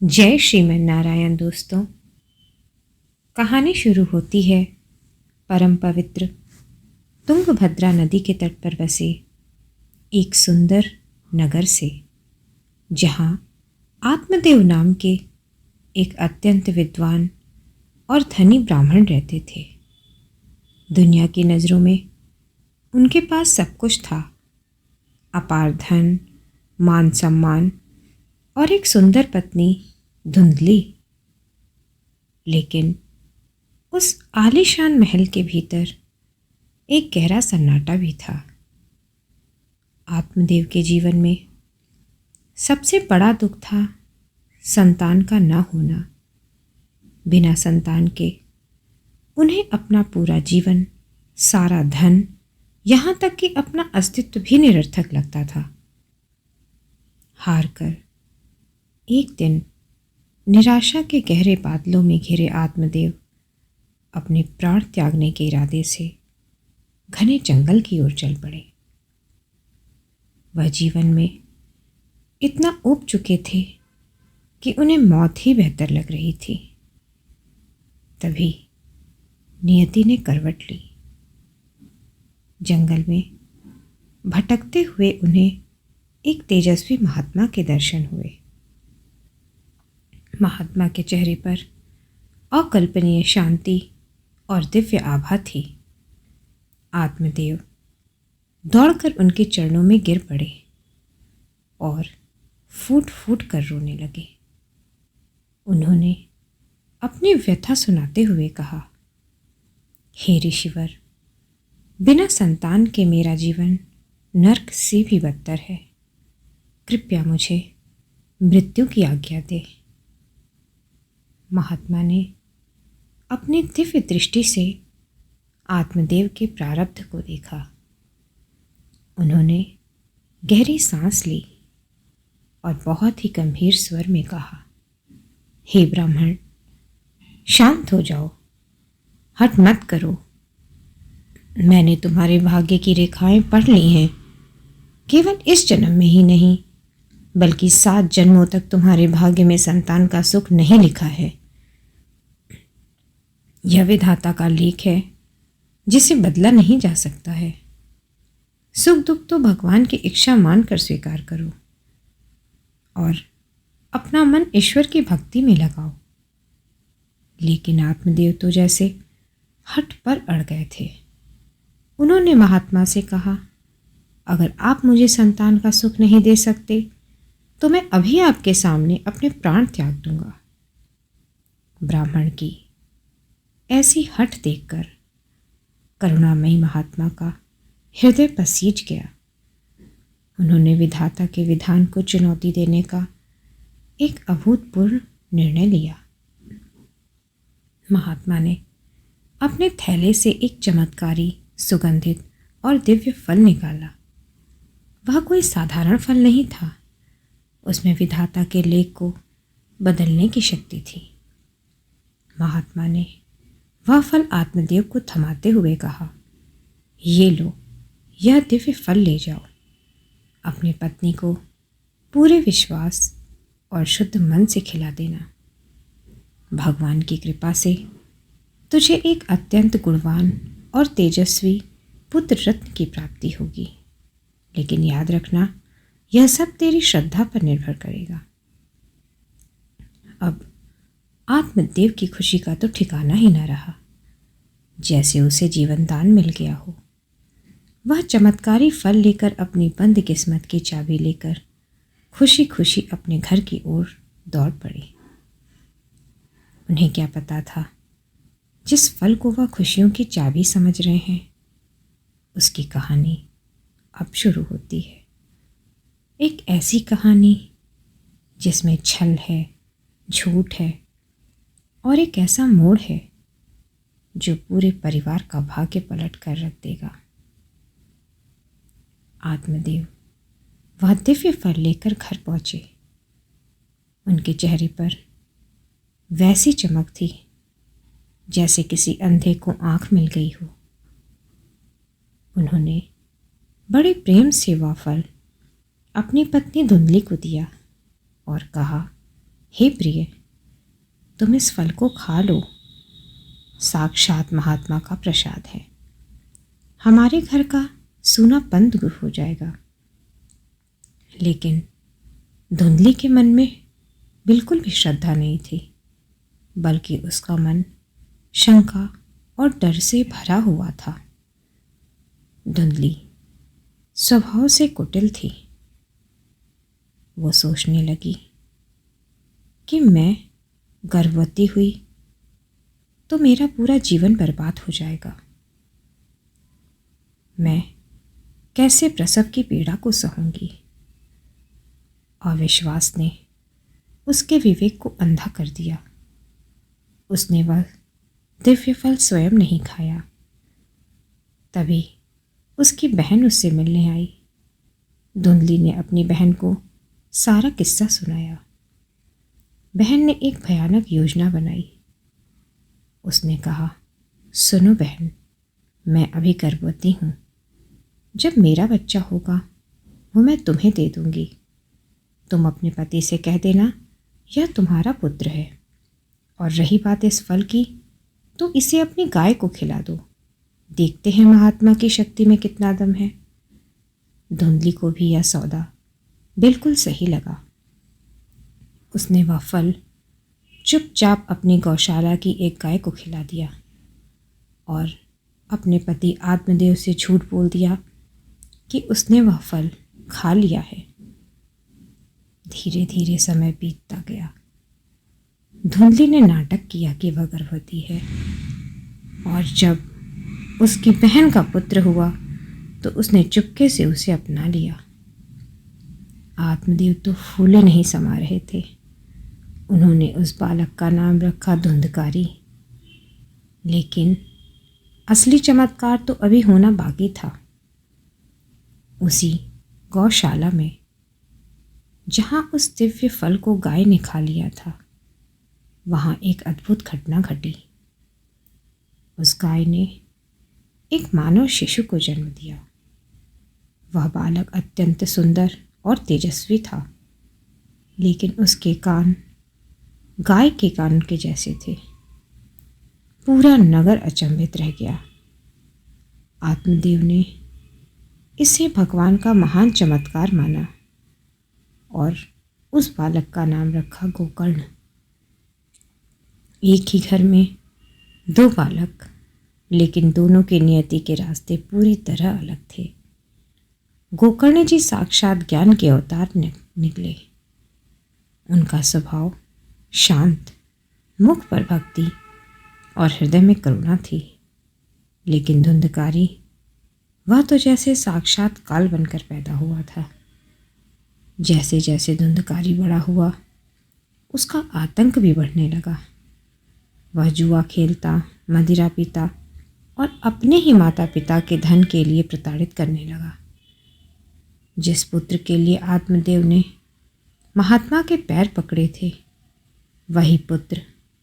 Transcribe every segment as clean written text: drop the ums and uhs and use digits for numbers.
जय श्रीमन नारायण। दोस्तों, कहानी शुरू होती है परम पवित्र तुंगभद्रा नदी के तट पर बसे एक सुंदर नगर से, जहाँ आत्मदेव नाम के एक अत्यंत विद्वान और धनी ब्राह्मण रहते थे। दुनिया की नज़रों में उनके पास सब कुछ था, अपार धन, मान सम्मान और एक सुंदर पत्नी धुंधली। लेकिन उस आलीशान महल के भीतर एक गहरा सन्नाटा भी था। आत्मदेव के जीवन में सबसे बड़ा दुख था संतान का न होना। बिना संतान के उन्हें अपना पूरा जीवन, सारा धन, यहाँ तक कि अपना अस्तित्व भी निरर्थक लगता था। हार कर एक दिन निराशा के गहरे बादलों में घिरे आत्मदेव अपने प्राण त्यागने के इरादे से घने जंगल की ओर चल पड़े। वह जीवन में इतना ऊब चुके थे कि उन्हें मौत ही बेहतर लग रही थी। तभी नियति ने करवट ली। जंगल में भटकते हुए उन्हें एक तेजस्वी महात्मा के दर्शन हुए। महात्मा के चेहरे पर अकल्पनीय शांति और दिव्य आभा थी। आत्मदेव दौड़कर उनके चरणों में गिर पड़े और फूट फूट कर रोने लगे। उन्होंने अपनी व्यथा सुनाते हुए कहा, हे ऋषिवर, बिना संतान के मेरा जीवन नर्क से भी बदतर है। कृपया मुझे मृत्यु की आज्ञा दे। महात्मा ने अपनी दिव्य दृष्टि से आत्मदेव के प्रारब्ध को देखा। उन्होंने गहरी सांस ली और बहुत ही गंभीर स्वर में कहा, हे ब्राह्मण, शांत हो जाओ, हट मत करो। मैंने तुम्हारे भाग्य की रेखाएं पढ़ ली हैं। केवल इस जन्म में ही नहीं, बल्कि 7 जन्मों तक तुम्हारे भाग्य में संतान का सुख नहीं लिखा है। यह विधाता का लेख है जिसे बदला नहीं जा सकता है। सुख दुख तो भगवान की इच्छा मानकर स्वीकार करो और अपना मन ईश्वर की भक्ति में लगाओ। लेकिन आत्मदेव तो जैसे हठ पर अड़ गए थे। उन्होंने महात्मा से कहा, अगर आप मुझे संतान का सुख नहीं दे सकते तो मैं अभी आपके सामने अपने प्राण त्याग दूंगा। ब्राह्मण की ऐसी हठ देखकर करुणामयी महात्मा का हृदय पसीज गया। उन्होंने विधाता के विधान को चुनौती देने का एक अभूतपूर्व निर्णय लिया। महात्मा ने अपने थैले से एक चमत्कारी, सुगंधित और दिव्य फल निकाला। वह कोई साधारण फल नहीं था। उसमें विधाता के लेख को बदलने की शक्ति थी। महात्मा ने वह फल आत्मदेव को थमाते हुए कहा, ये लो, यह दिव्य फल ले जाओ। अपनी पत्नी को पूरे विश्वास और शुद्ध मन से खिला देना। भगवान की कृपा से तुझे एक अत्यंत गुणवान और तेजस्वी पुत्र रत्न की प्राप्ति होगी। लेकिन याद रखना, यह सब तेरी श्रद्धा पर निर्भर करेगा। अब आत्मदेव की खुशी का तो ठिकाना ही न रहा, जैसे उसे जीवन दान मिल गया हो। वह चमत्कारी फल लेकर अपनी बंद किस्मत की चाबी लेकर खुशी खुशी अपने घर की ओर दौड़ पड़ी। उन्हें क्या पता था, जिस फल को वह खुशियों की चाबी समझ रहे हैं, उसकी कहानी अब शुरू होती है। एक ऐसी कहानी जिसमें छल है, झूठ है और एक ऐसा मोड़ है जो पूरे परिवार का भाग्य पलट कर रख देगा। आत्मदेव वह दिव्य फल लेकर घर पहुंचे। उनके चेहरे पर वैसी चमक थी जैसे किसी अंधे को आंख मिल गई हो। उन्होंने बड़े प्रेम से वह फल अपनी पत्नी धुंधली को दिया और कहा, हे प्रिय, तुम इस फल को खा लो, साक्षात महात्मा का प्रसाद है। हमारे घर का सूनापन दूर हो जाएगा। लेकिन धुंधली के मन में बिल्कुल भी श्रद्धा नहीं थी, बल्कि उसका मन शंका और डर से भरा हुआ था। धुंधली स्वभाव से कुटिल थी। वो सोचने लगी कि मैं गर्भवती हुई तो मेरा पूरा जीवन बर्बाद हो जाएगा। मैं कैसे प्रसव की पीड़ा को सहूंगी। अविश्वास ने उसके विवेक को अंधा कर दिया। उसने वह दिव्य फल स्वयं नहीं खाया। तभी उसकी बहन उससे मिलने आई। धुंधली ने अपनी बहन को सारा किस्सा सुनाया। बहन ने एक भयानक योजना बनाई। उसने कहा, सुनो बहन, मैं अभी गर्भवती हूँ। जब मेरा बच्चा होगा वो मैं तुम्हें दे दूंगी। तुम अपने पति से कह देना यह तुम्हारा पुत्र है। और रही बात इस फल की, तो इसे अपनी गाय को खिला दो। देखते हैं महात्मा की शक्ति में कितना दम है। धुंधली को भी यह सौदा बिल्कुल सही लगा। उसने वह फल चुपचाप अपनी गौशाला की एक गाय को खिला दिया और अपने पति आत्मदेव से झूठ बोल दिया कि उसने वह फल खा लिया है। धीरे धीरे समय बीतता गया। धुंधली ने नाटक किया कि वह गर्भवती है, और जब उसकी बहन का पुत्र हुआ तो उसने चुपके से उसे अपना लिया। आत्मदेव तो फूले नहीं समा रहे थे। उन्होंने उस बालक का नाम रखा धुंधकारी। लेकिन असली चमत्कार तो अभी होना बाकी था। उसी गौशाला में जहां उस दिव्य फल को गाय ने खा लिया था, वहां एक अद्भुत घटना घटी। उस गाय ने एक मानव शिशु को जन्म दिया। वह बालक अत्यंत सुंदर और तेजस्वी था, लेकिन उसके कान गाय के कान के जैसे थे। पूरा नगर अचंभित रह गया। आत्मदेव ने इसे भगवान का महान चमत्कार माना और उस बालक का नाम रखा गोकर्ण। एक ही घर में दो बालक, लेकिन दोनों के नियति के रास्ते पूरी तरह अलग थे। गोकर्ण जी साक्षात ज्ञान के अवतार निकले। उनका स्वभाव शांत, मुख पर भक्ति और हृदय में करुणा थी। लेकिन धुंधकारी, वह तो जैसे साक्षात काल बनकर पैदा हुआ था। जैसे जैसे धुंधकारी बड़ा हुआ, उसका आतंक भी बढ़ने लगा। वह जुआ खेलता, मदिरा पीता और अपने ही माता पिता के धन के लिए प्रताड़ित करने लगा। जिस पुत्र के लिए आत्मदेव ने महात्मा के पैर पकड़े थे, वही पुत्र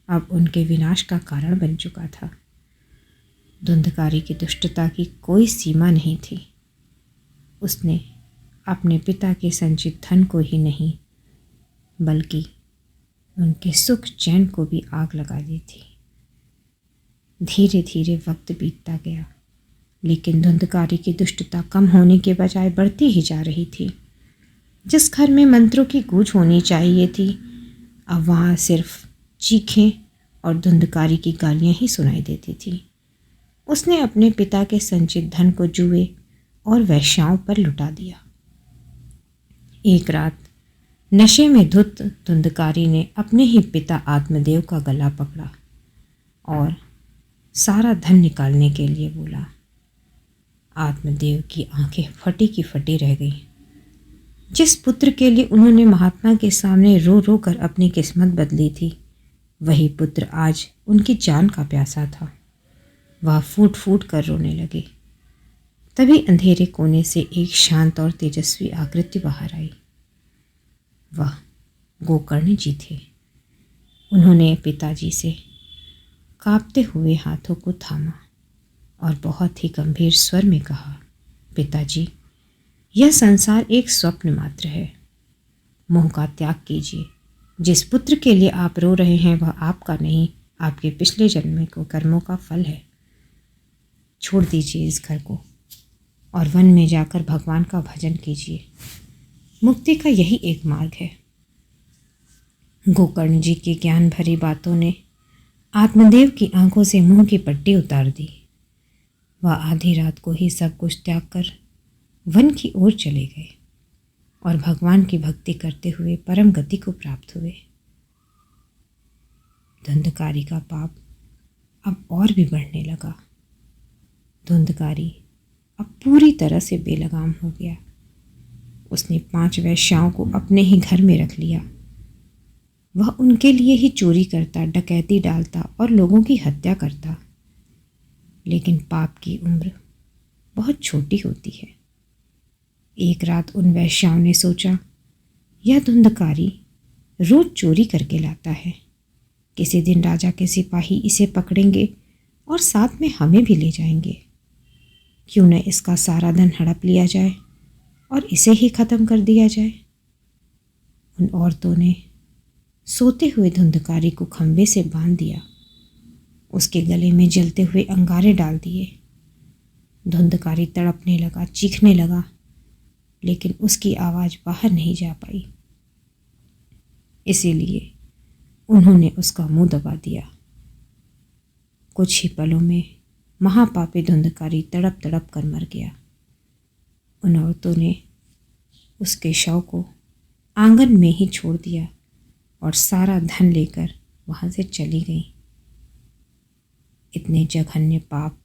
अब उनके विनाश का कारण बन चुका था। धुंधकारी की दुष्टता की कोई सीमा नहीं थी। उसने अपने पिता के संचित धन को ही नहीं, बल्कि उनके सुख चैन को भी आग लगा दी थी। धीरे धीरे वक्त बीतता गया, लेकिन धुंधकारी की दुष्टता कम होने के बजाय बढ़ती ही जा रही थी। जिस घर में मंत्रों की गूंज होनी चाहिए थी, अब वहाँ सिर्फ चीखें और धुंधकारी की गालियाँ ही सुनाई देती थी। उसने अपने पिता के संचित धन को जुए और वेश्याओं पर लुटा दिया। एक रात नशे में धुत धुंधकारी ने अपने ही पिता आत्मदेव का गला पकड़ा और सारा धन निकालने के लिए बोला। आत्मदेव की आंखें फटी की फटी रह गईं। जिस पुत्र के लिए उन्होंने महात्मा के सामने रो रो कर अपनी किस्मत बदली थी, वही पुत्र आज उनकी जान का प्यासा था। वह फूट फूट कर रोने लगे। तभी अंधेरे कोने से एक शांत और तेजस्वी आकृति बाहर आई। वह गोकर्ण जी थे। उन्होंने पिताजी से कांपते हुए हाथों को थामा और बहुत ही गंभीर स्वर में कहा, पिताजी, यह संसार एक स्वप्न मात्र है। मोह का त्याग कीजिए जिस पुत्र के लिए आप रो रहे हैं वह आपका नहीं, आपके पिछले जन्म के कर्मों का फल है। छोड़ दीजिए इस घर को और वन में जाकर भगवान का भजन कीजिए। मुक्ति का यही एक मार्ग है। गोकर्ण जी की ज्ञान भरी बातों ने आत्मदेव की आंखों से मुंह की पट्टी उतार दी। वह आधी रात को ही सब कुछ त्याग कर वन की ओर चले गए और भगवान की भक्ति करते हुए परम गति को प्राप्त हुए। धुंधकारी का पाप अब और भी बढ़ने लगा। धुंधकारी अब पूरी तरह से बेलगाम हो गया। उसने 5 वेश्याओं को अपने ही घर में रख लिया। वह उनके लिए ही चोरी करता, डकैती डालता और लोगों की हत्या करता। लेकिन पाप की उम्र बहुत छोटी होती है। एक रात उन वेश्याओं ने सोचा, यह धुंधकारी रोज चोरी करके लाता है। किसी दिन राजा के सिपाही इसे पकड़ेंगे और साथ में हमें भी ले जाएंगे। क्यों न इसका सारा धन हड़प लिया जाए और इसे ही ख़त्म कर दिया जाए। उन औरतों ने सोते हुए धुंधकारी को खंभे से बांध दिया। उसके गले में जलते हुए अंगारे डाल दिए। धुंधकारी तड़पने लगा, चीखने लगा, लेकिन उसकी आवाज़ बाहर नहीं जा पाई। इसीलिए उन्होंने उसका मुंह दबा दिया। कुछ ही पलों में महापापी धुंधकारी तड़प तड़प कर मर गया। उन औरतों ने उसके शव को आंगन में ही छोड़ दिया और सारा धन लेकर वहाँ से चली गई। इतने जघन्य पाप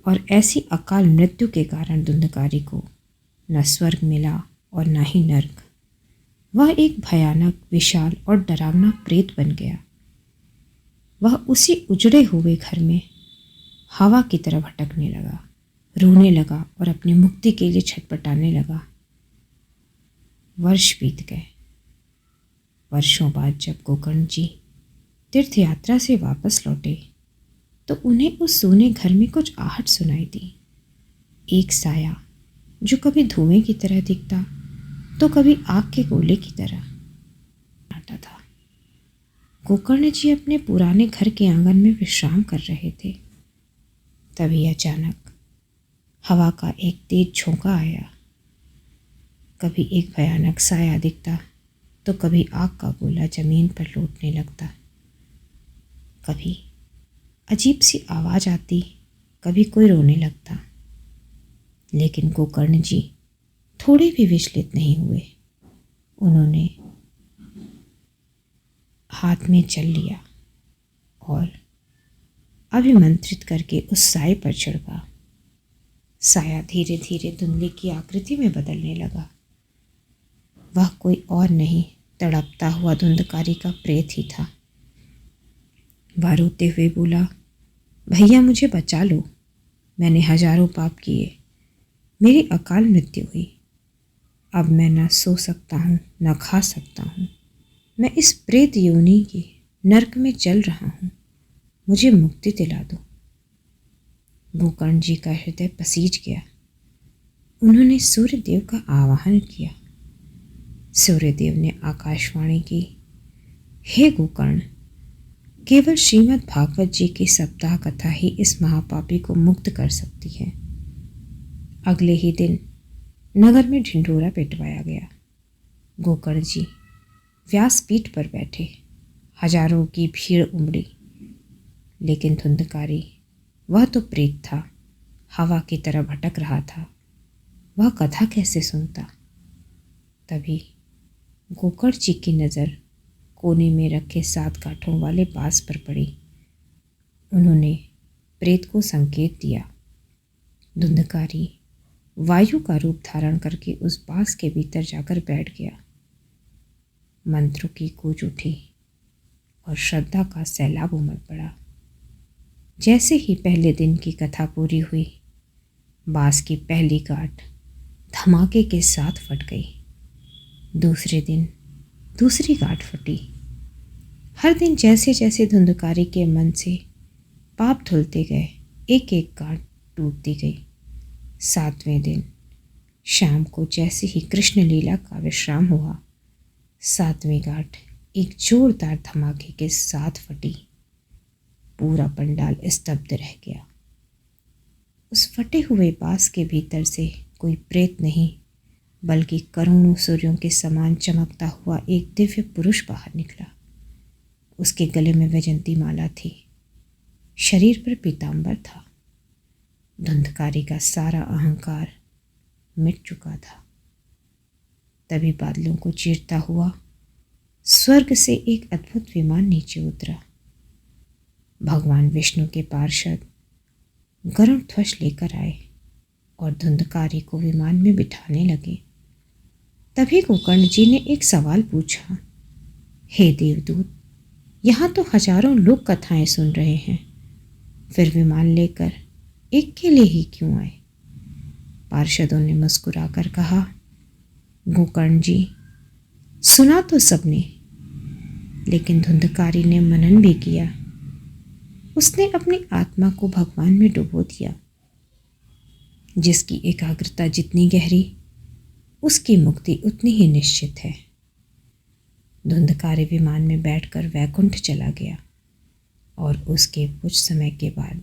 और ऐसी अकाल मृत्यु के कारण धुंधकारी को न स्वर्ग मिला और न ही नर्क। वह एक भयानक, विशाल और डरावना प्रेत बन गया। वह उसी उजड़े हुए घर में हवा की तरह भटकने लगा, रोने लगा और अपनी मुक्ति के लिए छटपटाने लगा। वर्ष बीत गए। वर्षों बाद जब गोकर्ण जी तीर्थ यात्रा से वापस लौटे तो उन्हें उस सोने घर में कुछ आहट सुनाई दी। एक साया जो कभी धुएं की तरह दिखता तो कभी आग के गोले की तरह आता था। गोकर्ण जी अपने पुराने घर के आंगन में विश्राम कर रहे थे। तभी अचानक हवा का एक तेज झोंका आया। कभी एक भयानक साया दिखता तो कभी आग का गोला जमीन पर लौटने लगता। कभी अजीब सी आवाज़ आती, कभी कोई रोने लगता। लेकिन गोकर्ण जी थोड़े भी विचलित नहीं हुए। उन्होंने हाथ में चल लिया और अभिमंत्रित करके उस साए पर चढ़ा। साया धीरे धीरे धुंधले की आकृति में बदलने लगा। वह कोई और नहीं, तड़पता हुआ धुंधकारी का प्रेत ही था। वह रोते हुए बोला, भैया मुझे बचा लो, मैंने हजारों पाप किए, मेरी अकाल मृत्यु हुई। अब मैं न सो सकता हूँ न खा सकता हूँ। मैं इस प्रेत योनि की नरक में चल रहा हूँ, मुझे मुक्ति दिला दो। गोकर्ण जी का हृदय पसीज गया। उन्होंने सूर्यदेव का आवाहन किया। सूर्यदेव ने आकाशवाणी की, हे गोकर्ण, केवल श्रीमद् भागवत जी की सप्ताह कथा ही इस महापापी को मुक्त कर सकती है। अगले ही दिन नगर में ढिंढोरा पिटवाया गया। गोकर्ण जी व्यासपीठ पर बैठे, हजारों की भीड़ उमड़ी। लेकिन धुंधकारी, वह तो प्रेत था, हवा की तरह भटक रहा था। वह कथा कैसे सुनता? तभी गोकर्ण जी की नज़र कोने में रखे 7 काठों वाले बांस पर पड़ी। उन्होंने प्रेत को संकेत दिया। धुंधकारी वायु का रूप धारण करके उस बांस के भीतर जाकर बैठ गया। मंत्रों की गूंज उठी और श्रद्धा का सैलाब उमड़ पड़ा। जैसे ही पहले दिन की कथा पूरी हुई, बांस की पहली गांठ धमाके के साथ फट गई। दूसरे दिन दूसरी गांठ फटी। हर दिन जैसे जैसे धुंधकारी के मन से पाप धुलते गए, एक एक गांठ टूटती गई। 7वें दिन शाम को जैसे ही कृष्ण लीला का विश्राम हुआ, 7वीं गांठ एक जोरदार धमाके के साथ फटी। पूरा पंडाल स्तब्ध रह गया। उस फटे हुए बांस के भीतर से कोई प्रेत नहीं बल्कि करोड़ों सूर्यों के समान चमकता हुआ एक दिव्य पुरुष बाहर निकला। उसके गले में वैजंती माला थी, शरीर पर पीतांबर था। धुंधकारी का सारा अहंकार मिट चुका था। तभी बादलों को चीरता हुआ स्वर्ग से एक अद्भुत विमान नीचे उतरा। भगवान विष्णु के पार्षद गरुड़ ध्वज लेकर आए और धुंधकारी को विमान में बिठाने लगे। तभी गोकर्ण जी ने एक सवाल पूछा, हे देवदूत, यहाँ तो हजारों लोग कथाएं सुन रहे हैं, फिर विमान लेकर एक के लिए ही क्यों आए? पार्षदों ने मुस्कुराकर कहा, गोकर्ण जी, सुना तो सबने, लेकिन धुंधकारी ने मनन भी किया। उसने अपनी आत्मा को भगवान में डुबो दिया। जिसकी एकाग्रता जितनी गहरी, उसकी मुक्ति उतनी ही निश्चित है। धुंधकारी विमान में बैठकर वैकुंठ चला गया और उसके कुछ समय के बाद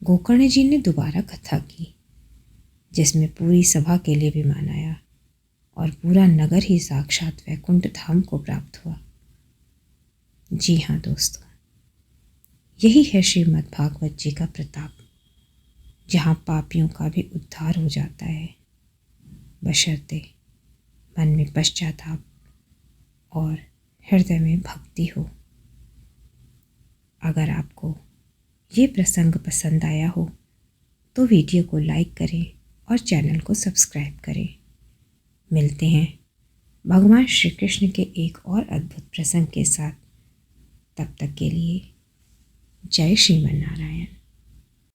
गोकर्ण जी ने दोबारा कथा की, जिसमें पूरी सभा के लिए विमान आया और पूरा नगर ही साक्षात वैकुंठ धाम को प्राप्त हुआ। जी हाँ दोस्तों, यही है श्रीमद् भागवत जी का प्रताप, जहाँ पापियों का भी उद्धार हो जाता है, बशर्ते मन में पश्चाताप और हृदय में भक्ति हो। अगर आपको ये प्रसंग पसंद आया हो तो वीडियो को लाइक करें और चैनल को सब्सक्राइब करें। मिलते हैं भगवान श्री कृष्ण के एक और अद्भुत प्रसंग के साथ। तब तक के लिए जय श्रीमन नारायण।